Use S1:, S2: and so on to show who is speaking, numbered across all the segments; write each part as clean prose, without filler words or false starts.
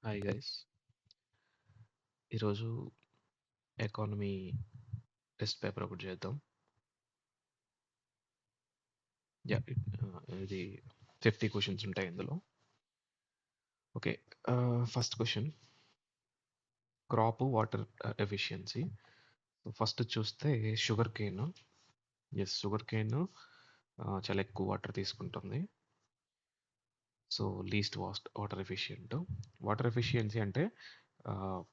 S1: Hi guys. ఈరోజు economy test paper ఒకటి చేద్దాం. ఇది 50 క్వశ్చన్స్ ఉంటాయి ఇందులో. Okay. First question, crop water efficiency. First చూస్తే షుగర్ కేన్. షుగర్ కేన్ చాలా ఎక్కువ వాటర్ తీసుకుంటుంది. So least water efficient. Water efficiency అంటే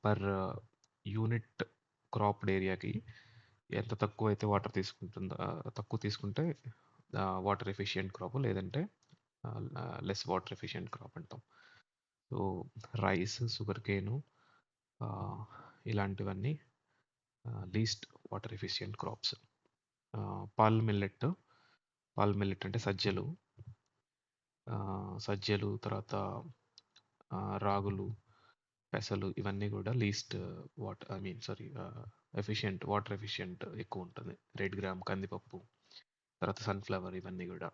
S1: పర్ యూనిట్ క్రాప్డ్ ఏరియాకి ఎంత తక్కువ అయితే వాటర్ తీసుకుంటుందో, తక్కువ తీసుకుంటే వాటర్ ఎఫిషియంట్ క్రాప్, లేదంటే లెస్ వాటర్ ఎఫిషియంట్ క్రాప్ అంటాం. సో రైస్, షుగర్ కేను, ఇలాంటివన్నీ least water efficient crops. Pearl millet. Pearl millet అంటే సజ్జలు. సజ్జలు, తర్వాత రాగులు, పెసలు, ఇవన్నీ కూడా లీస్ట్ వాటర్ ఎఫిషియంట్ ఎక్కువ ఉంటుంది. రెడ్ గ్రామ్, కందిపప్పు, తర్వాత సన్ఫ్లవర్, ఇవన్నీ కూడా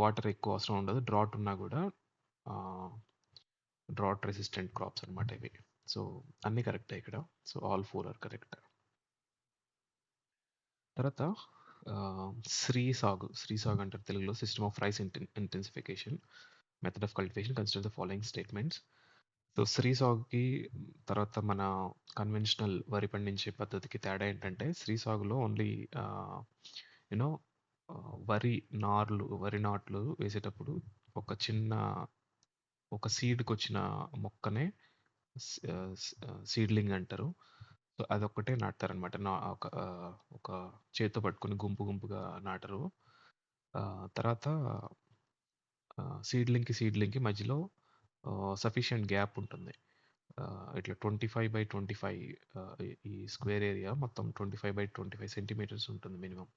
S1: వాటర్ ఎక్కువ అవసరం ఉండదు. డ్రాట్ ఉన్నా కూడా డ్రాట్ రెసిస్టెంట్ క్రాప్స్ అనమాట ఇవి. సో అన్నీ కరెక్టే ఇక్కడ. So all 4 are correct. తర్వాత శ్రీ సాగు అంటారు తెలుగులో. System of rice intensification, method of cultivation, consider the following statements. So శ్రీ సాగుకి తర్వాత మన కన్వెన్షనల్ వరి పండించే పద్ధతికి తేడా ఏంటంటే, శ్రీ సాగులో ఓన్లీ యూనో వరి నాట్లు వేసేటప్పుడు ఒక సీడ్కి వచ్చిన మొక్కనే సీడ్లింగ్ అంటారు. సో అదొక్కటే నాటుతారనమాట. ఒక చేత్తో పట్టుకొని గుంపుగా నాటరు. తర్వాత సీడ్లింగ్కి మధ్యలో సఫిషియంట్ గ్యాప్ ఉంటుంది. ఇట్లా 25/25, ఈ స్క్వేర్ ఏరియా మొత్తం 25/25 సెంటీమీటర్స్ ఉంటుంది మినిమం.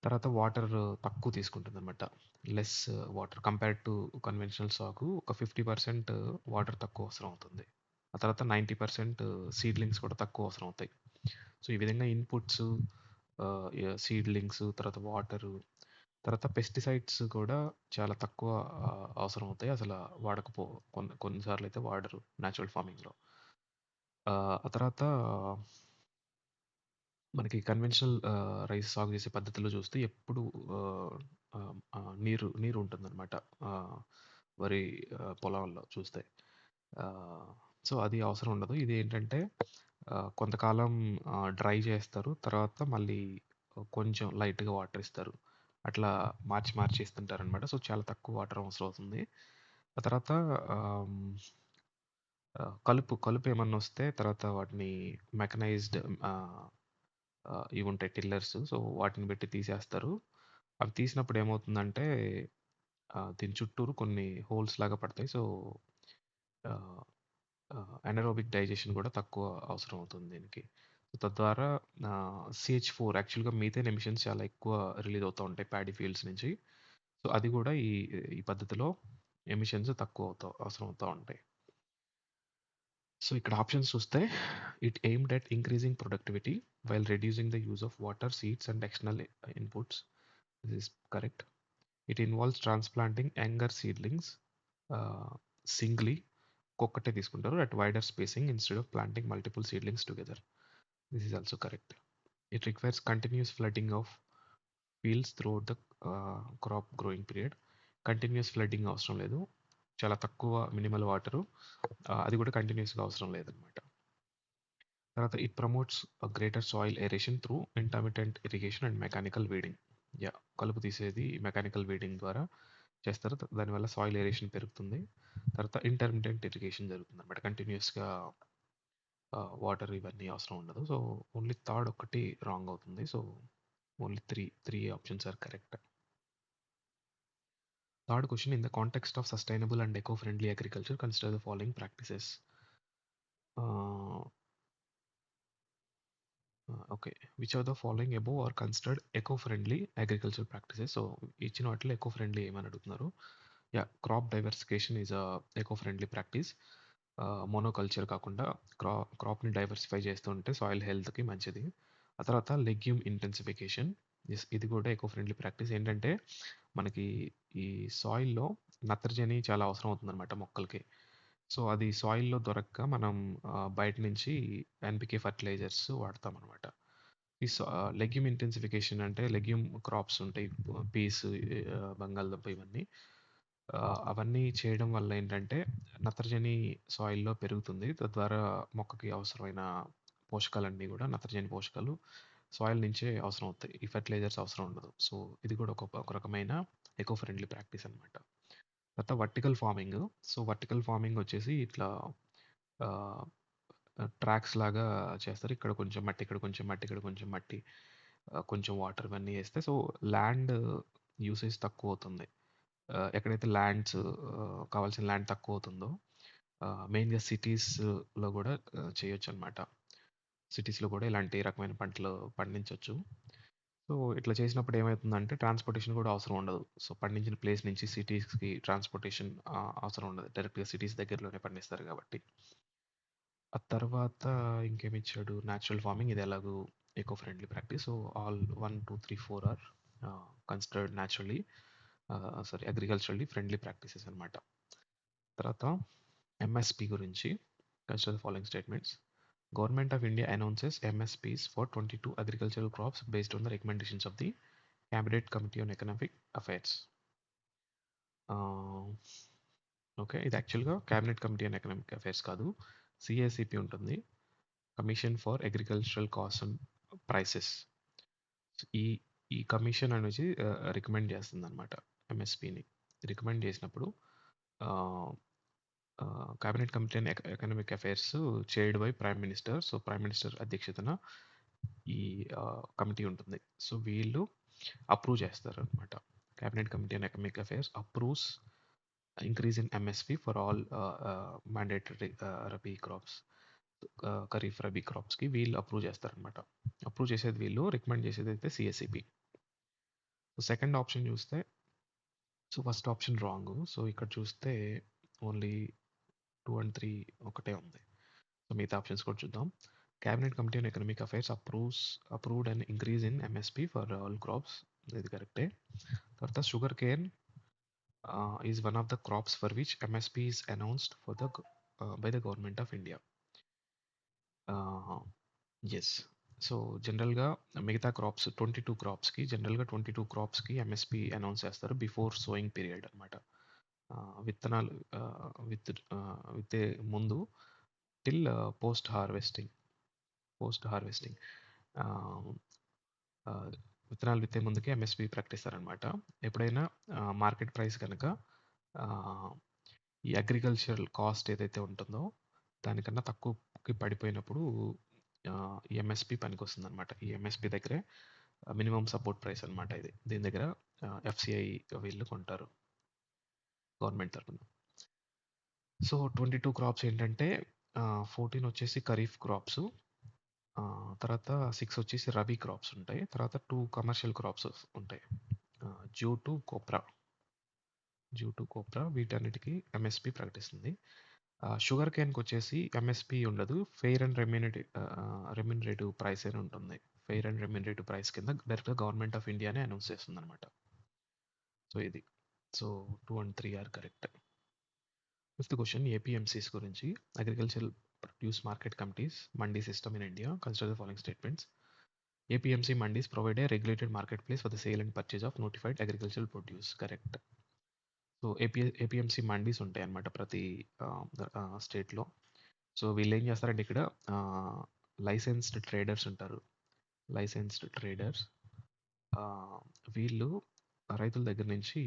S1: తర్వాత వాటర్ తక్కువ తీసుకుంటుంది అనమాట. Less water compared to conventional సాగు. ఒక 50% వాటర్ తక్కువ అవసరం అవుతుంది. ఆ తర్వాత 90% సీడ్లింగ్స్ కూడా తక్కువ అవసరం అవుతాయి. సో ఈ విధంగా ఇన్పుట్స్, సీడ్లింగ్స్, తర్వాత వాటరు, తర్వాత పెస్టిసైడ్స్ కూడా చాలా తక్కువ అవసరం అవుతాయి. అసలు కొన్నిసార్లు అయితే వాడరు న్యాచురల్ ఫార్మింగ్లో. ఆ తర్వాత మనకి కన్వెన్షనల్ రైస్ సాగు చేసే పద్ధతిలో చూస్తే ఎప్పుడు నీరు ఉంటుందన్నమాట వరి పొలాల్లో చూస్తే. సో అది అవసరం ఉండదు. ఇది ఏంటంటే కొంతకాలం డ్రై చేస్తారు, తర్వాత మళ్ళీ కొంచెం లైట్గా వాటర్ ఇస్తారు. అట్లా మార్చి ఇస్తుంటారనమాట. సో చాలా తక్కువ వాటర్ అవసరం అవుతుంది. ఆ తర్వాత కలుపు ఏమన్నా వస్తే తర్వాత వాటిని మెకనైజ్డ్ ఇవి ఉంటాయి టిల్లర్స్. సో వాటిని పెట్టి తీసేస్తారు. అవి తీసినప్పుడు ఏమవుతుందంటే దీని చుట్టూరు కొన్ని హోల్స్ లాగా పడతాయి. సో ఎనరోబిక్ డైజెషన్ కూడా తక్కువ అవసరం అవుతుంది దీనికి. తద్వారా CH4, యాక్చువల్గా మీథేన్ ఎమిషన్స్ చాలా ఎక్కువ రిలీజ్ అవుతూ ఉంటాయి ప్యాడీ ఫీల్డ్స్ నుంచి. సో అది కూడా ఈ పద్ధతిలో ఎమిషన్స్ తక్కువ అవసరం అవుతూ ఉంటాయి. సో ఇక్కడ ఆప్షన్స్ చూస్తే, it aimed at increasing productivity while reducing the use of water, seeds and external inputs. This is correct. It involves transplanting younger seedlings సింగ్లీ, ఒక్కటే తీసుకుంటారు, at wider spacing instead of planting multiple seedlings together. This is also correct. It requires continuous flooding of fields throughout the crop growing period. Continuous flooding అవసరం లేదు, చాలా తక్కువ minimal water, అది కూడా కంటిన్యూస్గా అవసరం లేదనమాట. తర్వాత it promotes greater soil aeration through intermittent irrigation and mechanical weeding. కలుపు తీసేది మెకానికల్ వీడింగ్ ద్వారా చేస్తారు. దానివల్ల సాయిల్ ఏరేషన్ పెరుగుతుంది. తర్వాత ఇంటర్మిటెంట్ ఇరిగేషన్ జరుగుతుంది అనమాట. కంటిన్యూస్గా వాటర్ ఇవన్నీ అవసరం ఉండదు. సో ఓన్లీ థర్డ్ ఒకటి రాంగ్ అవుతుంది. So only three options are correct. Third question, in the context of sustainable and eco-friendly agriculture, consider the following practices. Okay, which of the following above are considered eco-friendly agricultural practices? So ఇచ్చిన వాటిలో eco-friendly ఏమని అడుగుతున్నారు. Crop diversification is eco-friendly practice. Monoculture కాకుండా క్రాప్ని diversify చేస్తూ ఉంటే soil హెల్త్కి మంచిది. ఆ తర్వాత లెగ్యూమ్ ఇంటెన్సిఫికేషన్, ఇది కూడా eco-friendly ప్రాక్టీస్. ఏంటంటే మనకి ఈ సాయిల్లో నత్రజని చాలా అవసరం అవుతుందనమాట మొక్కలకి. సో, అది సాయిల్‌లో దొరక్క మనం బయట నుంచి ఎన్‌పికే ఫెర్టిలైజర్స్ వాడతామనమాట. లెగ్యూమ్ ఇంటెన్సిఫికేషన్ అంటే లెగ్యూమ్ క్రాప్స్ ఉంటాయి. పీస్, బంగాళదుంప ఇవన్నీ. అవన్నీ చేయడం వల్ల ఏంటంటే నత్రజని సాయిల్‌లో పెరుగుతుంది. తద్వారా మొక్కకి అవసరమైన పోషకాలన్నీ గూడా నత్రజని పోషకాలు సాయిల్ నుంచే అవసరం అవుతాయి. ఈ ఫెర్టిలైజర్స్ అవసరం ఉండదు. సో, ఇది కూడా ఒక రకమైన ఎకో ఫ్రెండ్లీ ప్రాక్టీస్ అనమాట. తర్వాత vertical farming. So, vertical farming వచ్చేసి ఇట్లా ఆహ్, ట్రాక్స్ లాగా చేస్తారు. ఇక్కడ కొంచెం మట్టి, ఇక్కడ కొంచెం మట్టి, ఇక్కడ కొంచెం మట్టి, కొంచెం వాటర్ ఇవన్నీ ఏస్తే సో, ల్యాండ్ యూసేజ్ తక్కువవుతుంది. ఎక్కడైతే కావాల్సిన ల్యాండ్ తక్కువవుతుందో మెయిన్‌గా సిటీస్‌లో గూడా చేయొచ్చనమాట. సిటీస్‌లో కూడా ఇలాంటి రకమైన పంటలు పండించొచ్చు. సో, ఇట్లా చేసినప్పుడు ఏమైతుందంటే ట్రాన్స్‌పోర్టేషన్ కూడా అవసరం ఉండదు. సో, పండించిన ప్లేస్ నుంచి సిటీస్‌కి ట్రాన్స్‌పోర్టేషన్ అవసరం ఉండదు. డైరెక్ట్‌గా సిటీస్ దగ్గరలోనే పండిస్తారు కాబట్టి. ఆ తర్వాత ఇంకేమిచ్చాడు? నేచురల్ ఫార్మింగ్ ఇది ఎలాగో eco friendly practice. So, all 1, 2, 3, 4 are considered naturally agriculturally friendly practices అనమాట. తర్వాత ఎంఎస్‌పి గురించి consider the following statements. Government of India announces MSPs for 22 agricultural crops based on the recommendations of the Cabinet Committee on Economic Affairs. Okay, ఇది యాక్చువల్గా cabinet committee on economic affairs కాదు, CACP ఉంటుంది, commission for agricultural cost and prices. ఈ ఈ commission అనేది recommend చేస్తుంది అనమాట ఎంఎస్పిని. రికమెండ్ చేసినప్పుడు cabinet committee on economic affairs chaired by prime minister. So, prime minister అధ్యక్షతన ఈ కమిటీ ఉంటుంది. సో, వీళ్ళు అప్రూవ్ చేస్తారు అనమాట. Cabinet committee on economic affairs approves increase in MSP for all mandatory rabi crops. Kharif rabi క్రాప్స్కి వీళ్ళు అప్రూవ్ చేస్తారనమాట. అప్రూవ్ చేసేది వీళ్ళు, రికమెండ్ చేసేది అయితే సిఎస్సిపి. సో, సెకండ్ ఆప్షన్ చూస్తే, so first option wrong. So, ఇక్కడ చూస్తే ఓన్లీ 2 అండ్ 3 ఒకటే ఉంది. సో, మిగతా ఆప్షన్స్ కూడా చూద్దాం. Cabinet committee on economic affairs approved and increase in MSP for all crops. ఇది కరెక్టే. తర్వాత sugar cane is one of the crops for which MSP is announced by the government of India. Yes. So, జనరల్‌గా మిగతా crops 22 క్రాప్స్‌కి జనరల్‌గా 22 క్రాప్స్‌కి MSP announce చేస్తారు before sowing period అనమాట. విత్తనాలు విత్తే ముందు till post harvesting. Post harvesting విత్తనాలు విత్తే ముందుకే ఎంఎస్పి ప్రకటిస్తారనమాట. ఎప్పుడైనా మార్కెట్ ప్రైస్ కనుక ఈ అగ్రికల్చరల్ కాస్ట్ ఏదైతే ఉంటుందో దానికన్నా తక్కువకి పడిపోయినప్పుడు ఈ ఎంఎస్పి పనికొస్తుందనమాట. ఈ ఎంఎస్పి దగ్గరే మినిమం సపోర్ట్ ప్రైస్ అనమాట ఇది. దీని దగ్గర ఎఫ్సిఐ వీళ్ళు కొంటారు గవర్నమెంట్ తరపున. సో, 22 క్రాప్స్ ఏంటంటే 14 వచ్చేసి ఖరీఫ్ క్రాప్స్, తర్వాత 6 వచ్చేసి రబీ క్రాప్స్ ఉంటాయి. తర్వాత 2 కమర్షియల్ క్రాప్స్ ఉంటాయి. జూటు, కోప్రా వీటన్నిటికి ఎంఎస్పి ప్రకటిస్తుంది. షుగర్ కేన్‌కి వచ్చేసి ఎంఎస్పి ఉండదు. ఫెయిర్ అండ్ రెమ్యునరేటివ్ ప్రైస్ అని ఉంటుంది. ఫెయిర్ అండ్ రెమ్యునరేటివ్ ప్రైస్ కింద డైరెక్ట్‌గా గవర్నమెంట్ ఆఫ్ ఇండియానే అనౌన్స్ చేస్తుందనమాట. సో, ఇది. So, 2 and 3 are correct. Fifth question APMCs గురించి. Agricultural produce market committees mandi system in India. Consider the following statements. APMC mandis provide a regulated marketplace for the sale and purchase of notified agricultural produce. Correct. So, APMC mandis ఉంటాయి అన్నమాట ప్రతి స్టేట్లో. So, వీళ్ళు ఏం చేస్తారంటే ఇక్కడ licensed traders ఉంటారు. Licensed traders వీళ్ళు రైతుల దగ్గర నుంచి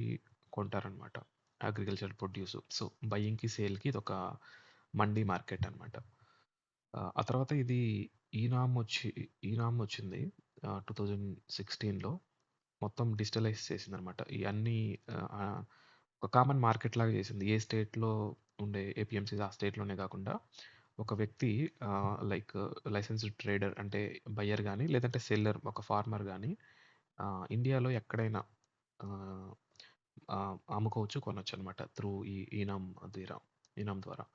S1: కొంటారనమాట అగ్రికల్చర్ ప్రొడ్యూస్. సో, బయ్యింగ్కి సేల్కి ఇది ఒక మండీ మార్కెట్ అనమాట. ఆ తర్వాత ఇది ఈనామ్ వచ్చింది 2016లో. మొత్తం డిజిటలైజ్ చేసిందనమాట. ఈ అన్ని ఒక కామన్ మార్కెట్ లాగా చేసింది. ఏ స్టేట్‌లో ఉండే ఏపీఎంసీస్ ఆ స్టేట్‌లోనే కాకుండా ఒక వ్యక్తి లైక్ లైసెన్స్డ్ ట్రేడర్ అంటే బయ్యర్ గానీ, లేదంటే సెల్లర్ ఒక ఫార్మర్ గానీ ఇండియాలో ఎక్కడైనా ఆహ్, అమ్ముకోవచ్చు, కొనొచ్చనమాట త్రూ ఈ ఈనామ్ ద్వారా.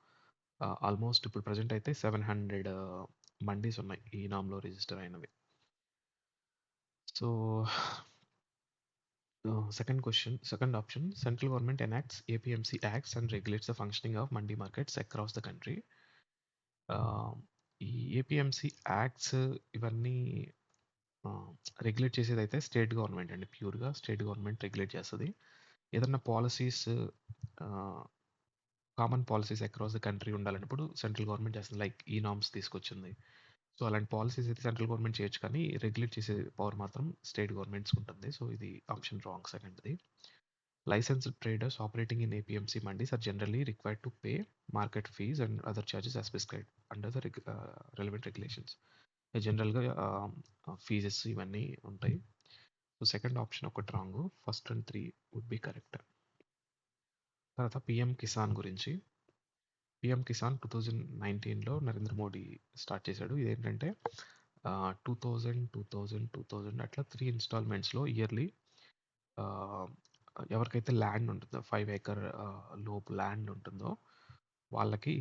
S1: ఆల్మోస్ట్ ఇప్పుడు ప్రెజెంట్ అయితే 700 మండీస్ ఉన్నాయి ఈనామ్‌లో రిజిస్టర్ అయినవి. So, Second option, central government enacts APMC acts and regulates the functioning of mandi markets across the country. ఈ ఏపీఎంసీ యాక్ట్స్ ఇవన్నీ రెగ్యులేట్ చేసేదైతే స్టేట్ గవర్నమెంట్ అండి. ప్యూర్గా స్టేట్ గవర్నమెంట్ రెగ్యులేట్ చేస్తుంది. ఏదన్నా policies, common policies across the country ఉండాలన్నప్పుడు central government చేస్తుంది. Like ఈ నామ్స్ తీసుకొచ్చింది. సో అలాంటి పాలసీస్ అయితే సెంట్రల్ గవర్నమెంట్ చేయొచ్చు, కానీ రెగ్యులేట్ చేసే పవర్ మాత్రం స్టేట్ గవర్నమెంట్స్ ఉంటుంది. సో ఇది ఆప్షన్ రాంగ్, సెకండ్ది. Licensed traders operating in APMC mandis are generally required to pay market fees and other charges as prescribed under the relevant regulations. జనరల్గా fees ఇవన్నీ ఉంటాయి. సో సెకండ్ ఆప్షన్ ఒకటి wrong, first and 3 would be correct. తర్వాత PM Kisan గురించి. PM Kisan 2019లో Narendra Modi start చేశాడు. ఇదేంటంటే 2000 అట్లా 3 ఇన్స్టాల్మెంట్స్లో ఇయర్లీ ఎవరికైతే ల్యాండ్ ఉంటుందో 5 acre లోపు ల్యాండ్ ఉంటుందో వాళ్ళకి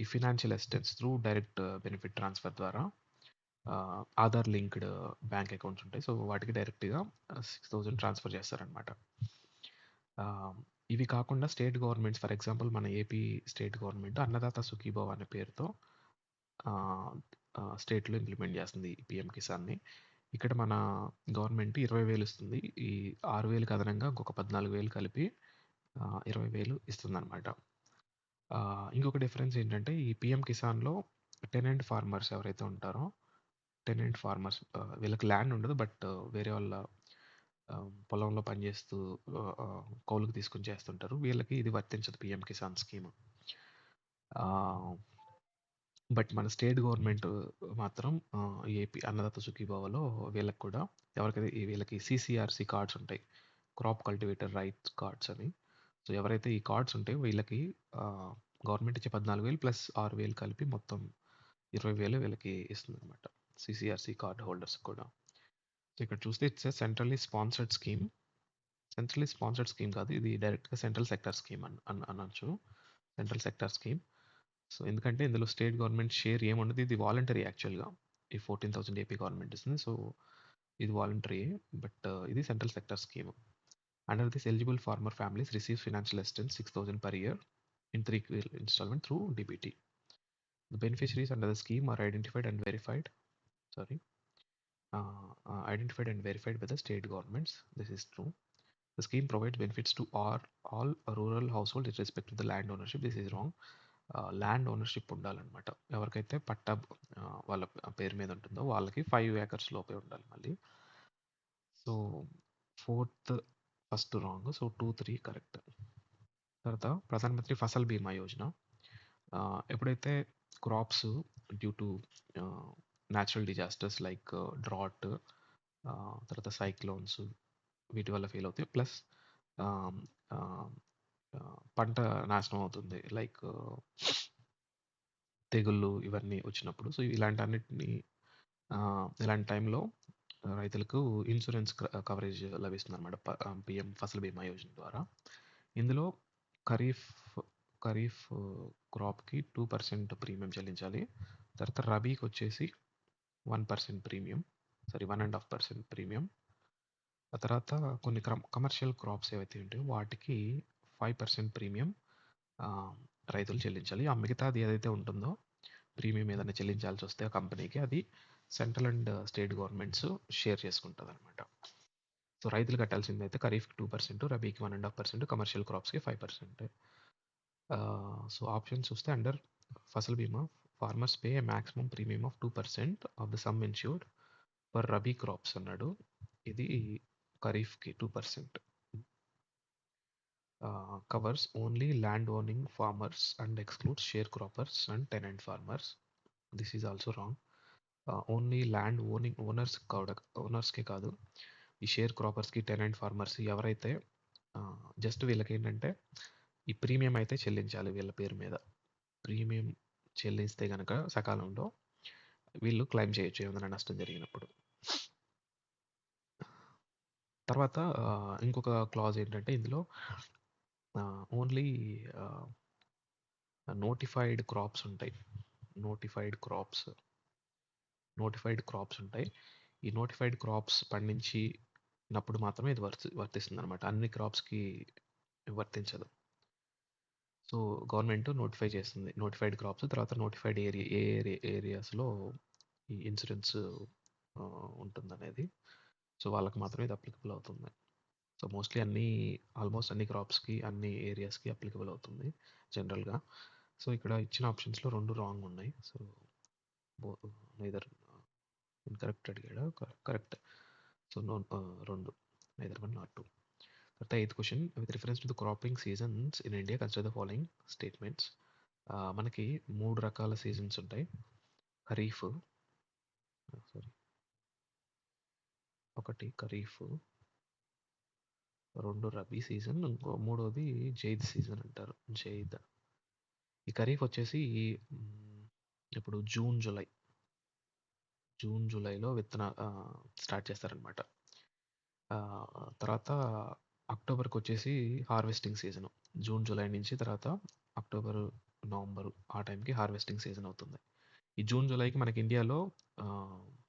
S1: ఈ financial assistance through direct benefit transfer ద్వారా ఆధార్ లింక్డ్ బ్యాంక్ అకౌంట్స్ ఉంటాయి. సో వాటికి డైరెక్ట్గా 6,000 ట్రాన్స్ఫర్ చేస్తారనమాట. ఇవి కాకుండా స్టేట్ గవర్నమెంట్స్, ఫర్ ఎగ్జాంపుల్ మన AP state government Annadata Sukhibhava అనే పేరుతో స్టేట్లో ఇంప్లిమెంట్ చేస్తుంది ఈ పిఎం కిసాన్ని. ఇక్కడ మన గవర్నమెంట్ 20,000 ఇస్తుంది. ఈ 6,000కి అదనంగా ఇంకొక 14,000 కలిపి 20,000 ఇస్తుందన్నమాట. ఇంకొక డిఫరెన్స్ ఏంటంటే ఈ పిఎం కిసాన్లో టెనెంట్ ఫార్మర్స్ ఎవరైతే ఉంటారో, టెనెంట్ ఫార్మర్స్ వీళ్ళకి ల్యాండ్ ఉండదు, బట్ వేరే వాళ్ళ పొలంలో పనిచేస్తూ కౌలుకు తీసుకుని చేస్తుంటారు. వీళ్ళకి ఇది వర్తించదు పిఎం కిసాన్ స్కీమ్. బట్ మన స్టేట్ గవర్నమెంట్ మాత్రం ఏపీ అన్నదాత సుఖీభావలో వీళ్ళకి కూడా ఎవరికైతే వీళ్ళకి సిసిఆర్సి కార్డ్స్ ఉంటాయి, క్రాప్ కల్టివేటర్ రైట్ కార్డ్స్ అని. సో ఎవరైతే ఈ కార్డ్స్ ఉంటాయో వీళ్ళకి గవర్నమెంట్ ఇచ్చే 14,000 ప్లస్ 6,000 కలిపి మొత్తం 20,000 వీళ్ళకి ఇస్తుంది అనమాట, సిసిఆర్సి కార్డ్ హోల్డర్స్ కూడా. సో ఇక్కడ చూస్తే it's centrally sponsored scheme. Centrally sponsored scheme కాదు, ఇది డైరెక్ట్గా సెంట్రల్ సెక్టర్ స్కీమ్ అనొచ్చు. Central sector scheme. సో ఎందుకంటే ఇందులో స్టేట్ గవర్నమెంట్ షేర్ ఏముండదు, ఇది వాలంటరీ యాక్చువల్గా. ఈ 14,000 ఏపీ గవర్నమెంట్ ఇస్తుంది. సో ఇది వాలంటరీ, బట్ ఇది central sector scheme. Under this eligible farmer families receive financial assistance 6,000 per year in 3 installment through DBT. The beneficiaries under the scheme are identified and verified by the state governments. This is true. The scheme provides benefits to all rural households with respect to the land ownership. This is wrong. Land ownership ఉండాలన్నమాట. ఎవరికైతే పట్టా వాళ్ళ పేరు మీద ఉంటుందో వాళ్ళకి 5 acres లోపే ఉండాలి మళ్ళీ. So first wrong. So 2, 3 correct. తర్వాత ప్రధానమంత్రి ఫసల్ బీమా యోజన. ఎప్పుడైతే crops due to natural disasters like drought, తర్వాత సైక్లోన్స్ వీటి వల్ల ఫెయిల్ అవుతాయి, ప్లస్ పంట నాశనం అవుతుంది లైక్ తెగుళ్ళు ఇవన్నీ వచ్చినప్పుడు. సో ఇలాంటి టైంలో రైతులకు ఇన్సూరెన్స్ కవరేజ్ లభిస్తుంది అనమాట పిఎం ఫసల్ బీమా యోజన ద్వారా. ఇందులో ఖరీఫ్ క్రాప్కి 2% ప్రీమియం చెల్లించాలి. తర్వాత రబీకి వచ్చేసి 1% ప్రీమియం, 1.5% ప్రీమియం. ఆ తర్వాత కొన్ని కమర్షియల్ క్రాప్స్ ఏవైతే ఉంటాయో వాటికి 5% ప్రీమియం రైతులు చెల్లించాలి. ఆ మిగతాది ఏదైతే ఉంటుందో ప్రీమియం ఏదైనా చెల్లించాల్సి వస్తే ఆ కంపెనీకి, అది central and state governments share చేసుకుంటుంది అనమాట. సో రైతులు కట్టాల్సింది అయితే ఖరీఫ్కి 2%, రబీకి 1.5%, కమర్షియల్ క్రాప్స్కి 5%. సో ఆప్షన్ చూస్తే అండర్ ఫసల్ బీమా farmers pay A maximum premium of 2% of the sum insured for rabi crops అన్నాడు. ఇది ఖరీఫ్కి 2%. Covers only land owning farmers and excludes sharecroppers and tenant farmers. This is also wrong. Only land ఓనర్స్కే కాదు, ఈ share క్రాపర్స్కి, tenant farmers ఎవరైతే just వీళ్ళకి ఏంటంటే ఈ ప్రీమియం అయితే చెల్లించాలి వీళ్ళ పేరు మీద. ప్రీమియం చెల్లిస్తే కనుక సకాలంలో వీళ్ళు క్లెయిమ్ చేయొచ్చు ఏమైనా నష్టం జరిగినప్పుడు. తర్వాత ఇంకొక క్లాజ్ ఏంటంటే ఇందులో ఓన్లీ నోటిఫైడ్ క్రాప్స్ ఉంటాయి. నోటిఫైడ్ క్రాప్స్ ఉంటాయి. ఈ నోటిఫైడ్ క్రాప్స్ పండించి అప్పుడు మాత్రమే ఇది వర్తిస్తుందనమాట. అన్ని క్రాప్స్‌కి వర్తించదు. సో, గవర్నమెంట్ నోటిఫై చేస్తుంది. నోటిఫైడ్ క్రాప్స్ తర్వాత నోటిఫైడ్ ఏరియాస్‌లో ఈ ఇన్సూరెన్స్ ఉంటుందనేది. సో, వాళ్ళకి మాత్రమే ఇది అప్లికబుల్ అవుతుంది. సో, మోస్ట్‌లీ ఆల్మోస్ట్ అన్ని క్రాప్స్‌కి, అన్ని ఏరియాస్‌కి అప్లికబుల్ అవుతుంది జనరల్‌గా. సో, ఇక్కడ ఇచ్చిన ఆప్షన్స్‌లో 2 రాంగ్ ఉన్నాయి. సో, బో నైదర్ ఇన్‌కరెక్ట్ అడిగాడా? కరెక్ట్. So, 2 neither 1 not 2. తర్వాత eighth question with reference to the cropping seasons in India consider the following statements. మనకి 3 రకాల సీజన్స్ ఉంటాయి. ఖరీఫ్ సారీ ఒకటి ఖరీఫ్, 2 రబీ సీజన్, మూడోది జైద్ సీజన్ అంటారు. జైద్. ఈ ఖరీఫ్ వచ్చేసి హ్మ్, ఇప్పుడు జూలైలో స్టార్ట్ చేస్తారనమాట. తర్వాత అక్టోబర్‌కొచ్చేసి హార్వెస్టింగ్ సీజను. జూలై నుంచి తర్వాత అక్టోబర్, నవంబర్ ఆ టైంకి హార్వెస్టింగ్ సీజన్ అవుతుంది. ఈ జూలైకి మనకి ఇండియాలో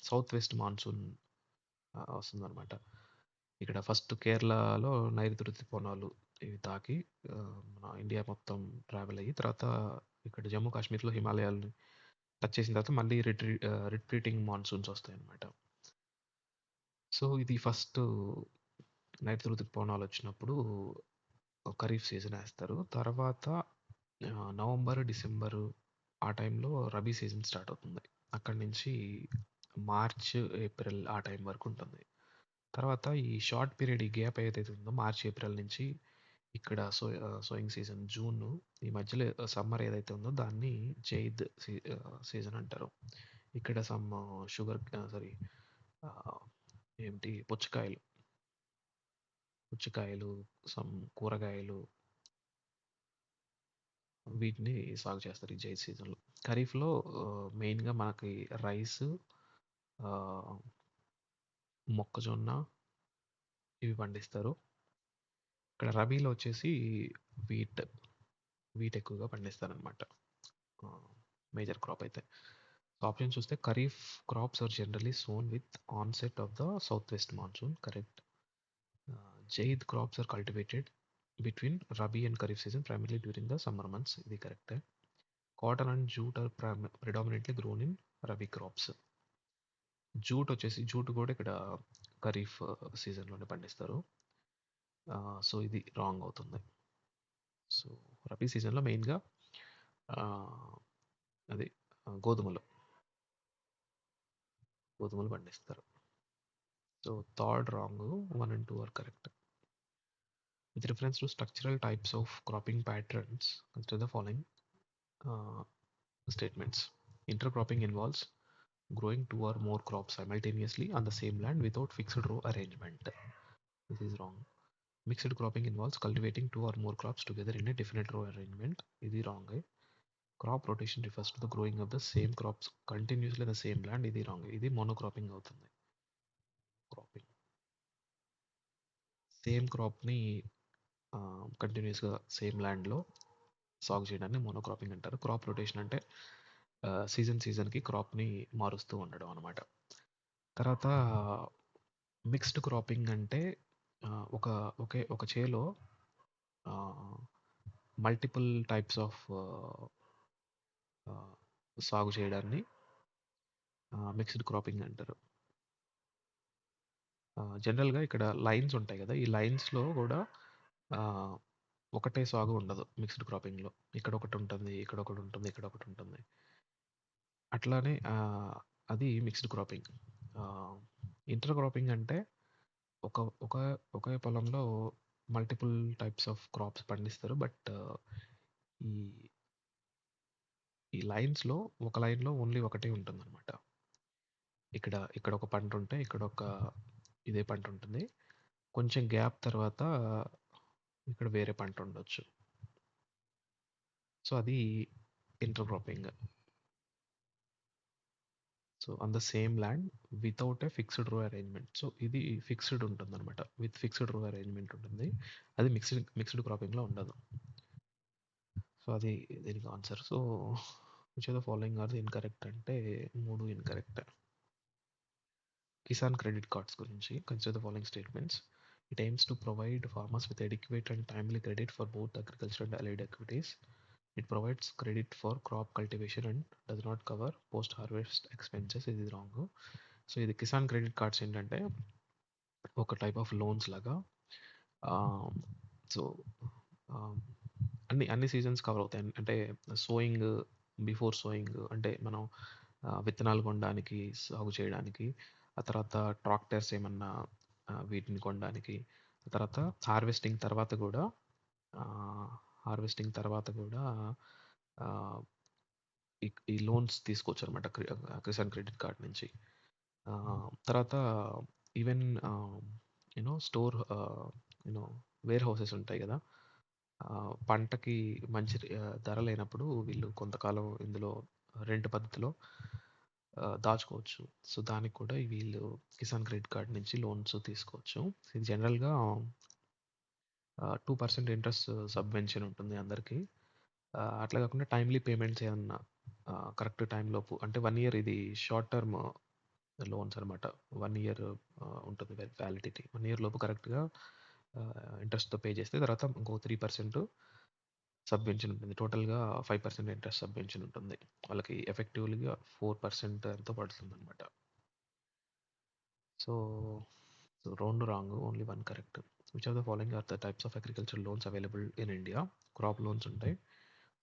S1: సౌత్ వెస్ట్ మాన్సూన్ వస్తుందనమాట. ఇక్కడ ఫస్ట్ కేరళలో నైరుతి ఋతుపవనాలు ఇవి తాకి మన ఇండియా మొత్తం ట్రావెల్ అయ్యి తర్వాత ఇక్కడ జమ్మూ కాశ్మీర్‌లో హిమాలయాలని టచ్ చేసిన తర్వాత మళ్ళీ రిట్రీటింగ్ మాన్సూన్స్ వస్తాయన్నమాట. సో, ఇది ఫస్ట్ నైరుతి ఋతుపవనాలు వచ్చినప్పుడు ఖరీఫ్ సీజన్ ఏస్తారు. తర్వాత నవంబర్, డిసెంబర్ ఆ టైంలో రబీ సీజన్ స్టార్ట్ అవుతుంది. అక్కడి నుంచి మార్చ్, ఏప్రిల్ ఆ టైం వరకు ఉంటుంది. తర్వాత ఈ షార్ట్ పీరియడ్ ఈ గ్యాప్ ఏదైతే ఉందో మార్చ్, ఏప్రిల్ నుంచి ఇక్కడ సోయింగ్ సీజన్ జూన్ ఈ మధ్యలో సమ్మర్ ఏదైతే ఉందో దాన్ని జైద్ సీజన్ అంటారు. ఇక్కడ సమ్ షుగర్ సారీ ఏంటి పుచ్చకాయలు, సమ్ కూరగాయలు వీటిని సాగు చేస్తారు ఈ జైద్ సీజన్‌లో. ఖరీఫ్‌లో మెయిన్‌గా మనకి రైస్, ఆహ్, మొక్కజొన్న ఇవి పండిస్తారు. ఇక్కడ రబీలో వచ్చేసి వీట్, వీట్ ఎక్కువగా పండిస్తారనమాట. మేజర్ క్రాప్ అయితే. ఆప్షన్ చూస్తే kharif crops are generally sown with onset of the south west monsoon correct. Zaid crops are cultivated between rabi and kharif season primarily during the summer months ఇది కరెక్టే. Cotton and jute are predominantly grown in rabi crops. Jute కూడా ఇక్కడ ఖరీఫ్ సీజన్లోనే పండిస్తారు. So ఇది wrong అవుతుంది. So rabi సీజన్లో మెయిన్గా అది గోధుమలు పండిస్తారు. So third wrong, 1 and 2 are correct. With reference to structural types of cropping patterns, consider the following uh, statements. Intercropping involves growing 2 or more crops simultaneously on the same land without fixed row arrangement. This is wrong. Mixed cropping involves cultivating 2 or more crops together in a definite row arrangement. This is wrong. Crop rotation refers to the growing of the same crops continuously on the same land. This is wrong. This is monocropping అవుతుంది. Cropping. Same క్రాప్‌ని కంటిన్యూస్‌గా same ల్యాండ్‌లో సాగు చేయడాన్ని monocropping అంటారు. Crop rotation అంటే సీజన్‌కి క్రాప్‌ని మారుస్తూ ఉండడం అనమాట. తర్వాత మిక్స్డ్ క్రాపింగ్ అంటే ఒక ఒక చేలో మల్టిపుల్ టైప్స్ ఆఫ్ సాగు చేయడాన్ని మిక్స్డ్ క్రాపింగ్ అంటారు. జనరల్‌గా ఇక్కడ లైన్స్ ఉంటాయి కదా! ఈ లైన్స్‌లో కూడా ఆహ్, ఒకటే సాగు ఉండదు మిక్స్డ్ క్రాపింగ్‌లో. ఇక్కడొకటుంటుంది, ఇక్కడొకటుంటుంది, ఇక్కడొకటుంటుంది. అట్లానే అది మిక్స్డ్ క్రాపింగ్. ఇంటర్ క్రాపింగ్ అంటే ఒక ఒక ఒకే పొలంలో మల్టిపుల్ టైప్స్ ఆఫ్ క్రాప్స్ పండిస్తారు. బట్ ఈ ఈ లైన్స్‌లో ఒక లైన్‌లో ఓన్లీ ఒకటే ఉంటుందనమాట. ఇక్కడ ఒక పంటుంటే ఇక్కడొక ఇదే పంటుంటుంది. కొంచెం గ్యాప్ తర్వాత ఇక్కడ వేరే పంటుండొచ్చు. సో, అది intercropping. So, on the same land without a fixed row arrangement. So, ఇది ఫిక్స్డ్ ఉంటుందనమాట. విత్ ఫిక్స్డ్ రో అరేంజ్‌మెంట్ ఉంటుంది. అది మిక్స్డ్ క్రాపింగ్‌లో ఉండదు. సో, అది దీనికి answer. So, which of the following are incorrect అంటే 3 ఇన్‌కరెక్ట్. కిసాన్ క్రెడిట్ కార్డ్స్ గురించి. Consider the following statements. It aims to provide farmers with adequate and timely credit for both agriculture and allied activities. It provides credit for crop cultivation and does not cover post-harvest expenses. ఇది wrong. So ఇది Kisan credit cards ఏంటంటే ఒక type of loans లాగా. So అన్ని seasons cover అవుతాయి. అంటే sowing, before sowing అంటే మనం విత్తనాలు కొనడానికి, సాగు చేయడానికి, ఆ తర్వాత ట్రాక్టర్స్ ఏమన్నా వీటిని కొనడానికి, ఆ తర్వాత హార్వెస్టింగ్ తర్వాత కూడా హార్వెస్టింగ్ తర్వాత కూడా ఈ లోన్స్ తీసుకోవచ్చు అనమాట కిసాన్ క్రెడిట్ కార్డ్ నుంచి. తర్వాత even store you know where houses ఉంటాయి కదా. పంటకి మంచి ధర లేనప్పుడు వీళ్ళు కొంతకాలం ఇందులో రెంట్ పద్ధతిలో దాచుకోవచ్చు. సో దానికి కూడా వీళ్ళు కిసాన్ క్రెడిట్ కార్డ్ నుంచి లోన్స్ తీసుకోవచ్చు. ఇది జనరల్గా 2% ఇంట్రెస్ట్ సబ్వెన్షన్ ఉంటుంది అందరికీ. అట్లా కాకుండా టైమ్లీ పేమెంట్స్ ఏమన్నా కరెక్ట్ టైంలోపు అంటే 1 ఇయర్ ఇది షార్ట్ టర్మ్ లోన్స్ అనమాట. 1 ఇయర్ ఉంటుంది వ్యాలిడిటీ. 1 ఇయర్ లోపు కరెక్ట్గా ఇంట్రెస్ట్తో పే చేస్తే తర్వాత ఇంకో 3% సబ్వెన్షన్ ఉంటుంది. టోటల్గా 5% ఇంట్రెస్ట్ సబ్వెన్షన్ ఉంటుంది. వాళ్ళకి ఎఫెక్టివ్లీగా 4% ఎంతో పడుతుంది అనమాట. సో రెండు wrong, only 1 correct. Which of the following are the types of agriculture loans available in India? Crop loans ఉంటాయి,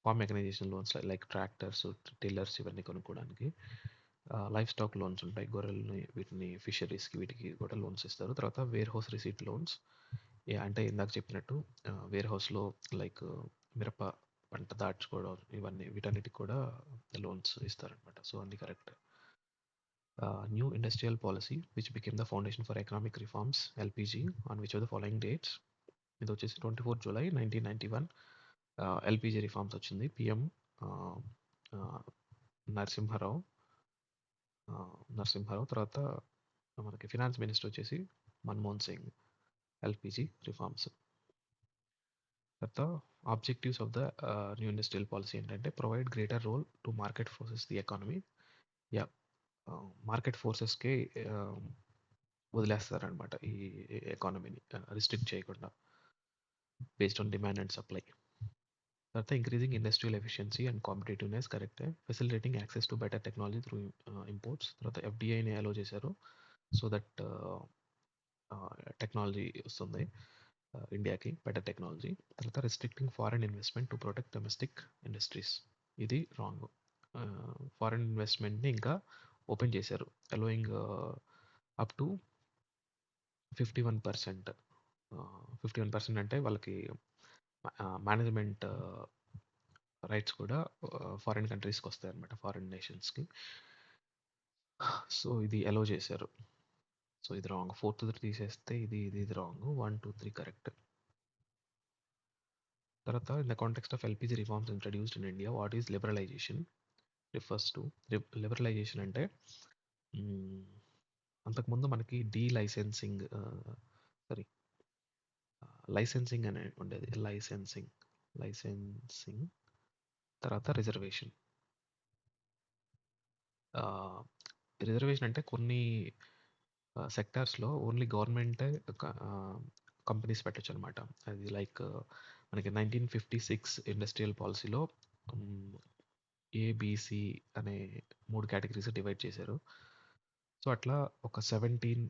S1: farm mechanisation loans like tractors, tillers ఇవన్నీ కొనుక్కోవడానికి. లైఫ్ స్టాక్ లోన్స్ ఉంటాయి, గొర్రెల్ని వీటిని ఫిషరీస్కి వీటికి కూడా లోన్స్ ఇస్తారు. తర్వాత వేర్ హౌస్ రిసీట్ లోన్స్ అంటే ఇందాక చెప్పినట్టు వేర్ హౌస్లో లైక్ మిరప పంట దాచుకోవడం ఇవన్నీ వీటన్నిటికి కూడా లోన్స్ ఇస్తారనమాట. సో అన్ని correct. New industrial policy which became the foundation for economic reforms LPG on which of the following dates? ఇది వచ్చేసి 24 జూలై 1991 ఎల్పిజి రిఫార్మ్స్ వచ్చింది. పిఎం నరసింహారావు. తర్వాత మనకి ఫినాన్స్ మినిస్టర్ వచ్చేసి మన్మోహన్ సింగ్. LPG reforms. తర్వాత objectives of the new industrial policy ఏంటంటే provide greater role to market forces the economy. Yeah, market ఫోర్సెస్కి వదిలేస్తారనమాట ఈ ఎకానమీని రిస్ట్రిక్ట్ చేయకుండా, based on demand and supply. తర్వాత increasing industrial efficiency and competitiveness కరెక్టే. Facilitating access to better technology through imports. తర్వాత ఎఫ్డిఐని అలో చేశారు సో దట్ టెక్నాలజీ వస్తుంది ఇండియాకి, బెటర్ టెక్నాలజీ. తర్వాత restricting foreign investment to protect domestic industries. ఇది రాంగ్. ఫారెన్ ఇన్వెస్ట్మెంట్ని ఇంకా ఓపెన్ చేశారు, అలోయింగ్ అప్ టు 51%. 51% అంటే వాళ్ళకి మేనేజ్మెంట్ రైట్స్ కూడా ఫారిన్ కంట్రీస్కి వస్తాయి అనమాట, ఫారిన్ నేషన్స్కి. సో ఇది అలో చేశారు. సో ఇది రాంగ్. 4th తీసేస్తే ఇది రాంగ్. 1, 2, 3 కరెక్ట్. తర్వాత in the context of LPG reforms introduced in India, what is liberalisation refers to? Liberalisation అంటే అంతకుముందు మనకి లైసెన్సింగ్ అనే ఉండేది. లైసెన్సింగ్ తర్వాత రిజర్వేషన్. రిజర్వేషన్ అంటే కొన్ని సెక్టార్స్లో ఓన్లీ గవర్నమెంటే కంపెనీస్ పెట్టచ్చు అనమాట. అది లైక్ మనకి 1956 ఇండస్ట్రియల్ పాలసీలో ఏబిసి అనే 3 కేటగిరీస్ డివైడ్ చేశారు. సో అట్లా ఒక 17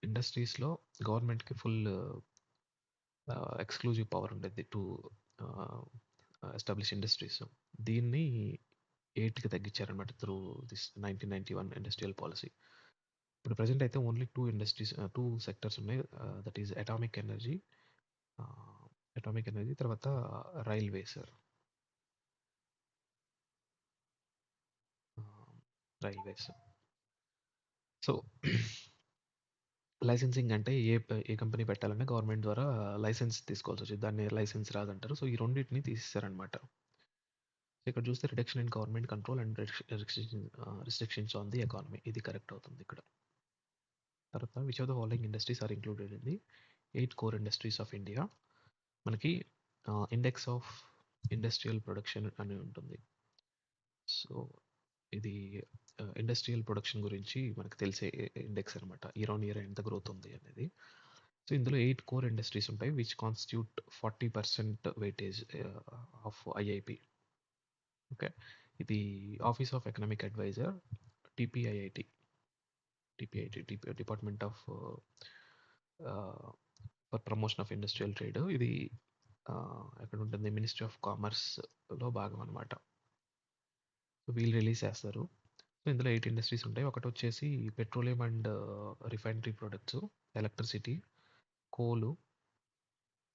S1: ఇండస్ట్రీస్లో గవర్నమెంట్కి ఫుల్ ఎక్స్క్లూజివ్ పవర్ ఉండేది టు ఎస్టాబ్లిష్ ఇండస్ట్రీస్. దీన్ని 8కి తగ్గించారనమాట త్రూ దిస్ 1991 ఇండస్ట్రియల్ పాలసీ. ఇప్పుడు ప్రజెంట్ అయితే ఓన్లీ 2 సెక్టర్స్ ఉన్నాయి. దట్ ఈస్ అటామిక్ ఎనర్జీ, తర్వాత రైల్వేస్. సో లైసెన్సింగ్ అంటే ఏ కంపెనీ పెట్టాలన్నా గవర్నమెంట్ ద్వారా లైసెన్స్ తీసుకోవాల్సి వచ్చింది. దాన్ని లైసెన్స్ రాదంటారు. సో ఈ రెండింటిని తీసేశారనమాట. ఇక్కడ చూస్తే reduction in government control and restrictions on the economy, ఇది కరెక్ట్ అవుతుంది ఇక్కడ. తర్వాత which of the following industries are included in the 8 core industries of India? మనకి ఇండెక్స్ ఆఫ్ ఇండస్ట్రియల్ ప్రొడక్షన్ అని ఉంటుంది. సో ఇది ఇండస్ట్రియల్ ప్రొడక్షన్ గురించి మనకు తెలిసే ఇండెక్స్ అనమాట. ఇయర్ ఆన్ ఇయర్ ఎంత గ్రోత్ ఉంది అనేది. సో, ఇందులో 8 కోర్ ఇండస్ట్రీస్ ఉంటాయి. Which constitute 40% weightage of IIP. Okay. ఇది office of economic adviser DPIIT. Department of for promotion of industrial trade. ఇది ఎక్కడ ఉంటుంది? మినిస్ట్రీ ఆఫ్ కామర్స్‌లో భాగం అనమాట. సో, వీళ్ళు రిలీజ్ చేస్తారు. సో, ఇందులో 8 ఇండస్ట్రీస్ ఉంటాయి. ఒకటొచ్చేసి petroleum and refinery products, electricity, coal,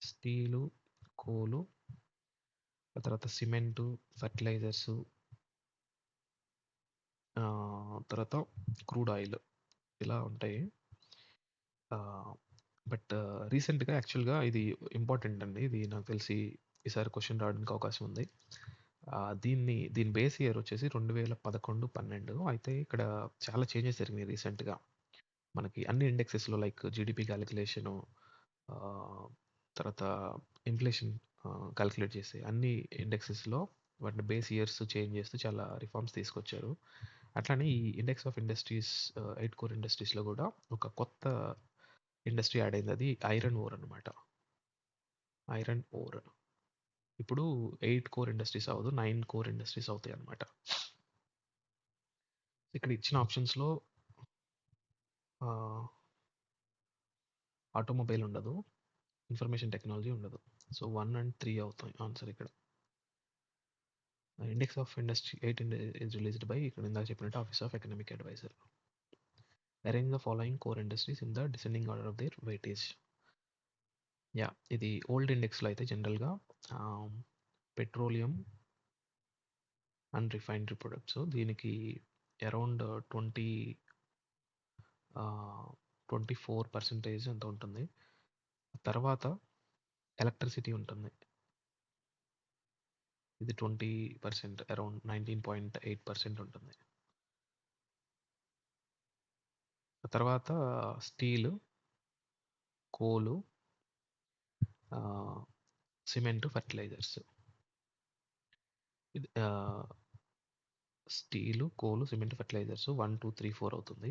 S1: steel, coal, ఆ తర్వాత సిమెంటు, ఫెర్టిలైజర్సు, తర్వాత క్రూడ్ ఆయిల్ ఇలా ఉంటాయి. బట్ రీసెంట్‌గా యాక్చువల్‌గా ఇది ఇంపార్టెంట్ అండి. ఇది నాకు తెలిసి ఈసారి క్వెషన్ రావడానికి అవకాశం ఉంది. దీని బేస్ ఇయర్ వచ్చేసి 2011, 12. అయితే ఇక్కడ చాలా చేంజెస్ జరిగినాయి రీసెంట్‌గా. మనకి అన్ని ఇండెక్సెస్‌లో లైక్ జీడీపీ కాలిక్యులేషను, ఆహ్, తర్వాత ఇన్‌ఫ్లేషన్ కాలిక్యులేట్ చేసే అన్ని ఇండెక్సెస్‌లో వాటిని బేస్ ఇయర్స్ చేంజ్ చేస్తూ చాలా రిఫార్మ్స్ తీసుకొచ్చారు. అట్లానే ఈ ఇండెక్స్ ఆఫ్ ఇండస్ట్రీస్ 8 కోర్ ఇండస్ట్రీస్‌లో కూడా ఒక కొత్త ఇండస్ట్రీ యాడ్ అయింది. అది ఐరన్ ఓర్ అనమాట. Iron ore. ఇప్పుడు 8 కోర్ ఇండస్ట్రీస్ అవ్వదు. 9 కోర్ ఇండస్ట్రీస్ అవుతాయి అనమాట. ఇక్కడ ఇచ్చిన ఆప్షన్స్‌లో ఆహ్, ఆటోమొబైల్ ఉండదు. ఇన్ఫర్మేషన్ టెక్నాలజీ ఉండదు. సో, 1 అండ్ 3 అవుతాయి ఆన్సర్ ఇక్కడ. Index of industry 8 is released by ఇక్కడ ఇందాక చెప్పినట్టు office of economic advisor. Arrange the following core industries in the descending order of their weightage. Yeah! ఇది ఓల్డ్ ఇండెక్స్‌లో అయితే జనరల్‌గా పెట్రోలియం అండ్ రిఫైనరీ ప్రొడక్ట్స్ దీనికి around 24% ఎంతో ఉంటుంది. తర్వాత ఎలక్ట్రిసిటీ ఉంటుంది. ఇది 20% అరౌండ్ 19.8% ఉంటుంది. ఆ తర్వాత స్టీలు, కోలు, సిమెంటు, ఫెర్టిలైజర్స్. ఇది స్టీలు, కోలు, సిమెంట్, ఫెర్టిలైజర్స్ 1, 2, 3, 4 అవుతుంది.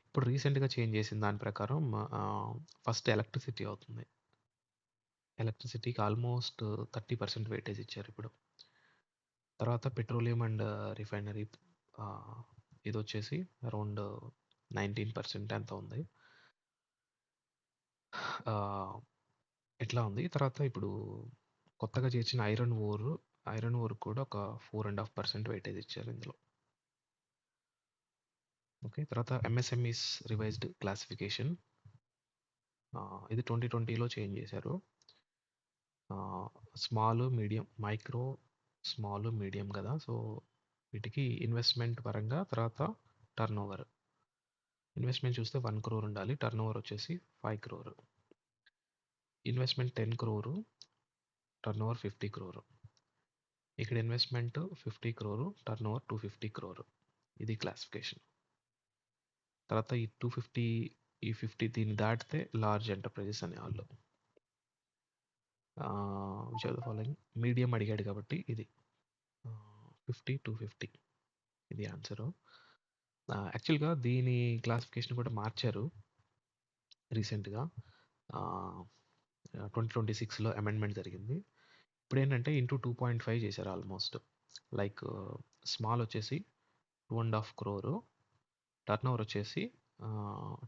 S1: ఇప్పుడు రీసెంట్‌గా చేంజ్ చేసిన దాని ప్రకారం ఫస్ట్ ఎలక్ట్రిసిటీ అవుతుంది. ఎలక్ట్రిసిటీకి ఆల్మోస్ట్ 30% వెయిటేజ్ ఇచ్చారు ఇప్పుడు. తర్వాత పెట్రోలియం అండ్ రిఫైనరీ ఇదొచ్చేసి అరౌండ్ 19% ఎంతో ఉంది. ఇట్లా ఉంది. తర్వాత ఇప్పుడు కొత్తగా చేర్చిన ఐరన్ ఓర్ కూడా ఒక 4.5% వెయిటేజ్ ఇచ్చారు ఇందులో. ఓకే. తర్వాత ఎంఎస్ఎంఈస్ రివైజ్డ్ క్లాసిఫికేషన్. ఇది 2020లో చేంజ్ చేశారు. Small, medium, micro, small, medium కదా! సో, వీటికి ఇన్వెస్ట్‌మెంట్ పరంగా తర్వాత టర్నోవర్. ఇన్వెస్ట్‌మెంట్ చూస్తే 1 క్రోర్ ఉండాలి. టర్నోవర్ వచ్చేసి 5 క్రోర్. Investment 10 crore, turnover 50 crore. ఇక్కడ ఇన్వెస్ట్‌మెంట్ 50 క్రోర్, టర్నోవర్ 250 క్రోర్. ఇది క్లాసిఫికేషన్. తర్వాత ఈ 250, ఈ 50 దీన్ని దాటితే లార్జ్ ఎంటర్‌ప్రైజెస్ అనేవాళ్ళు. Which are the following? Medium అడిగాడు కాబట్టి ఇది 50, 250 ఇది ఆన్సరు. యాక్చువల్‌గా దీని క్లాసిఫికేషన్ కూడా మార్చారు రీసెంట్‌గా. 2026లో అమెండ్మెంట్ జరిగింది. ఇప్పుడేంటంటే ఇంటూ 2.5 చేశారు ఆల్మోస్ట్. లైక్ స్మాల్ వచ్చేసి 2.5 క్రోర్, టర్నోవర్ వచ్చేసి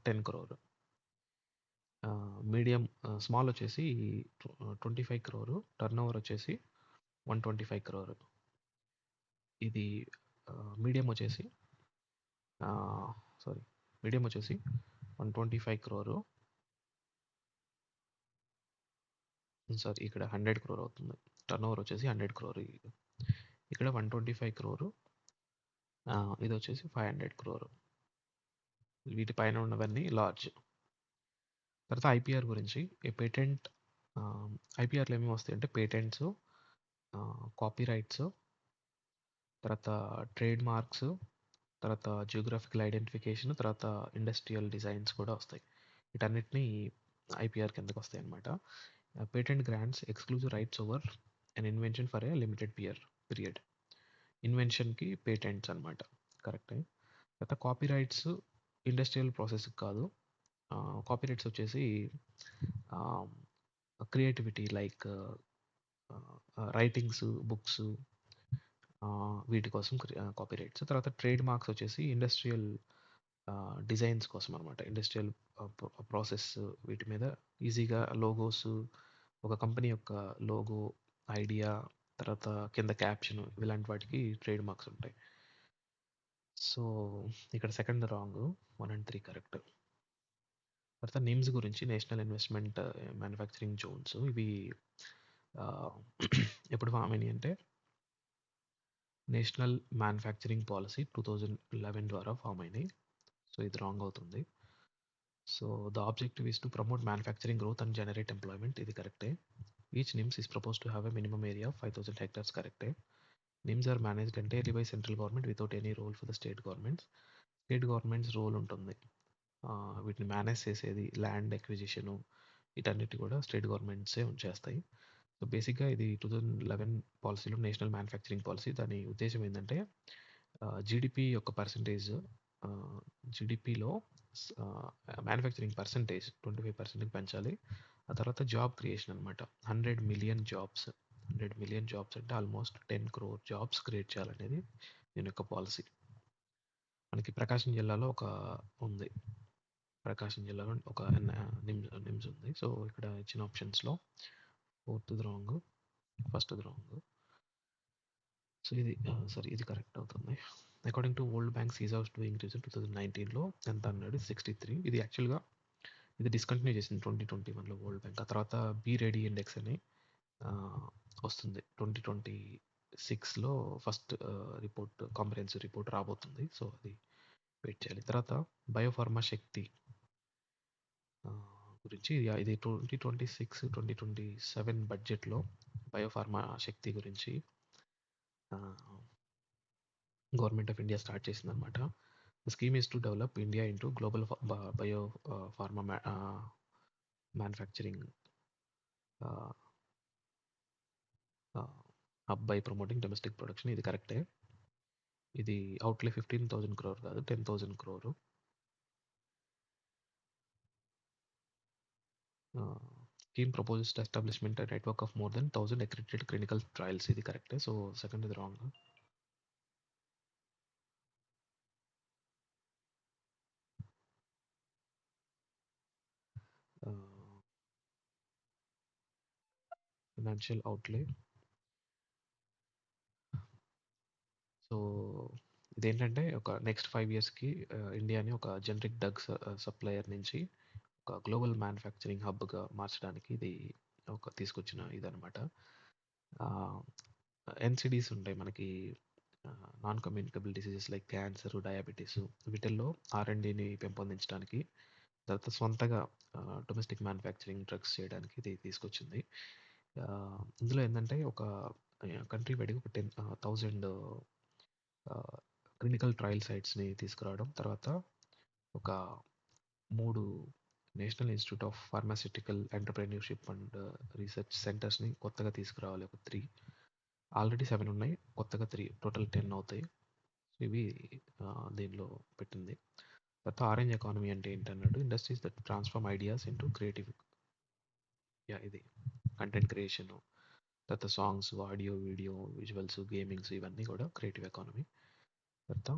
S1: 10 క్రోర్. మీడియం స్మాల్ వచ్చేసి 25 క్రోర్, టర్నోవర్ వచ్చేసి 125 క్రోర్. ఇది మీడియం వచ్చేసి సారీ మీడియం వచ్చేసి 125 క్రోర్. సారీ ఇక్కడ 100 క్రోర్ అవుతుంది. టర్నోవర్ వచ్చేసి 100 క్రోర్. ఇక్కడ 125 క్రోర్. ఇది వచ్చేసి 500 క్రోర్. వీటి పైన ఉన్నవన్నీ లార్జ్. తర్వాత ఐపీఆర్ గురించి పేటెంట్. ఐపీఆర్లో ఏమేమి వస్తాయి అంటే పేటెంట్స్, కాపీ రైట్స్, తర్వాత ట్రేడ్ మార్క్స్, తర్వాత జియోగ్రాఫికల్ ఐడెంటిఫికేషన్, తర్వాత ఇండస్ట్రియల్ డిజైన్స్ కూడా వస్తాయి. వీటన్నిటిని ఐపీఆర్ కిందకి వస్తాయి అన్నమాట. Patent grants exclusive rights over an invention for a limited period. ఇన్వెన్షన్కి పేటెంట్స్ అనమాట. కరెక్టే. తర్వాత కాపీరైట్స్ ఇండస్ట్రియల్ ప్రాసెస్‌కి కాదు. కాపీరైట్స్ వచ్చేసి ఆహ్, క్రియేటివిటీ లైక్ రైటింగ్స్, బుక్స్ వీటి కోసం కాపీరైట్స్. తర్వాత ట్రేడ్ మార్క్స్ వచ్చేసి ఇండస్ట్రియల్ డిజైన్స్ కోసం అనమాట. ఇండస్ట్రియల్ ప్రాసెస్ వీటి మీద ఈజీగా లోగోస్, ఒక కంపెనీ యొక్క లోగో, ఐడియా, తర్వాత కింద క్యాప్షన్ ఇలాంటి వాటికి ట్రేడ్ మార్క్స్ ఉంటాయి. సో ఇక్కడ సెకండ్ రాంగ్, 1 అండ్ 3 కరెక్ట్. తర్వాత నిమ్స్ గురించి నేషనల్ ఇన్వెస్ట్మెంట్ మ్యానుఫ్యాక్చరింగ్ జోన్స్ ఇవి ఆ, ఎప్పుడు ఫామ్ అయినాయి అంటే నేషనల్ మ్యానుఫ్యాక్చరింగ్ పాలసీ 2011 ద్వారా ఫామ్ అయినాయి. సో ఇది రాంగ్ అవుతుంది. So the objective is to promote manufacturing growth and generate employment, ఇది కరెక్టే. Each NIMZ is propose to have a minimum area of 5000 hectares, కరెక్టే. NIMZ are managed entirely by central government without any role for the state governments. State governments role ఉంటుంది. వీటిని manage చేసేది land acquisition వీటన్నిటి కూడా state గవర్నమెంట్సే చేస్తాయి. So బేసిక్గా ఇది 2011 పాలసీలో నేషనల్ మ్యానుఫ్యాక్చరింగ్ పాలసీ. దాని ఉద్దేశం ఏంటంటే జీడిపి యొక్క పర్సంటేజ్, జీడిపిలో మ్యానుఫ్యాక్చరింగ్ పర్సంటేజ్ 25% పెంచాలి. ఆ తర్వాత జాబ్ క్రియేషన్ అనమాట. 100 మిలియన్ జాబ్స్ అంటే ఆల్మోస్ట్ 10 crore జాబ్స్ క్రియేట్ చేయాలనేది దీని యొక్క పాలసీ. మనకి ప్రకాశం జిల్లాలో ఒక ఉంది. ప్రకాశం జిల్లాలో ఒక నిమ్స్ ఉంది. సో ఇక్కడ ఇచ్చిన ఆప్షన్స్లో fourth wrong, first wrong. So ఇది సారీ ఇది కరెక్ట్ అవుతుంది. అకార్డింగ్ టు వరల్డ్ బ్యాంక్ సీజ్ హౌస్ డూయింగ్ రీజన్ 2019లో ఎంత అన్నాడు, 63. ఇది యాక్చువల్గా ఇది డిస్కంటిన్యూ చేసింది 2021లో వరల్డ్ బ్యాంక్. ఆ తర్వాత బీ రెడీ ఇండెక్స్ అని వస్తుంది 2026లో ఫస్ట్ రిపోర్ట్, కాంప్రహెన్సివ్ రిపోర్ట్ రాబోతుంది. సో అది వెయిట్ చేయాలి. తర్వాత బయోఫార్మా శక్తి గురించి ఇది 2026-2027 బడ్జెట్లో బయోఫార్మా శక్తి గురించి గవర్నమెంట్ ఆఫ్ ఇండియా స్టార్ట్ చేసిందనమాట. The scheme is to develop India into global bio pharma manufacturing hub by promoting domestic production, ఇది కరెక్టే. ఇది అవుట్లే 15,000 crore కాదు, 10,000 crore. Scheme proposes the establishment a network of more than 1,000 accredited clinical trials, ఇది కరెక్టే. So second ఇది wrong. Financial అవుట్లే. So ఇదేంటంటే ఒక next 5 yearsకి ఇండియాని ఒక జనరిక్ డ్రగ్స్ సప్లయర్ నుంచి ఒక గ్లోబల్ మ్యానుఫ్యాక్చరింగ్ హబ్గా మార్చడానికి ఇది ఒక తీసుకొచ్చిన ఇదనమాట. ఎన్సిడీస్ ఉంటాయి మనకి, non communicable diseases like cancer, diabetes, వీటిల్లో ఆర్ఎండిని పెంపొందించడానికి, తర్వాత సొంతగా డొమెస్టిక్ మ్యానుఫ్యాక్చరింగ్ డ్రగ్స్ చేయడానికి ఇది తీసుకొచ్చింది. ఇందులో ఏంటంటే ఒక కంట్రీ వైడ్గా ఒక 10,000 క్లినికల్ ట్రయల్ సైట్స్ని తీసుకురావడం, తర్వాత ఒక 3 national institute of pharmaceutical entrepreneurship and research సెంటర్స్ని కొత్తగా తీసుకురావాలి. ఒక 3, ఆల్రెడీ 7 ఉన్నాయి, కొత్తగా 3, టోటల్ 10 అవుతాయి. సో ఇవి దీనిలో పెట్టింది. తర్వాత ఆరెంజ్ ఎకానమీ అంటే ఏంటన్నాడు, industries that transform ideas into creative, ఇది కంటెంట్ క్రియేషన్, తర్వాత songs, audio, video, visuals, gamings, ఇవన్నీ కూడా క్రియేటివ్ ఎకానమీ. తర్వాత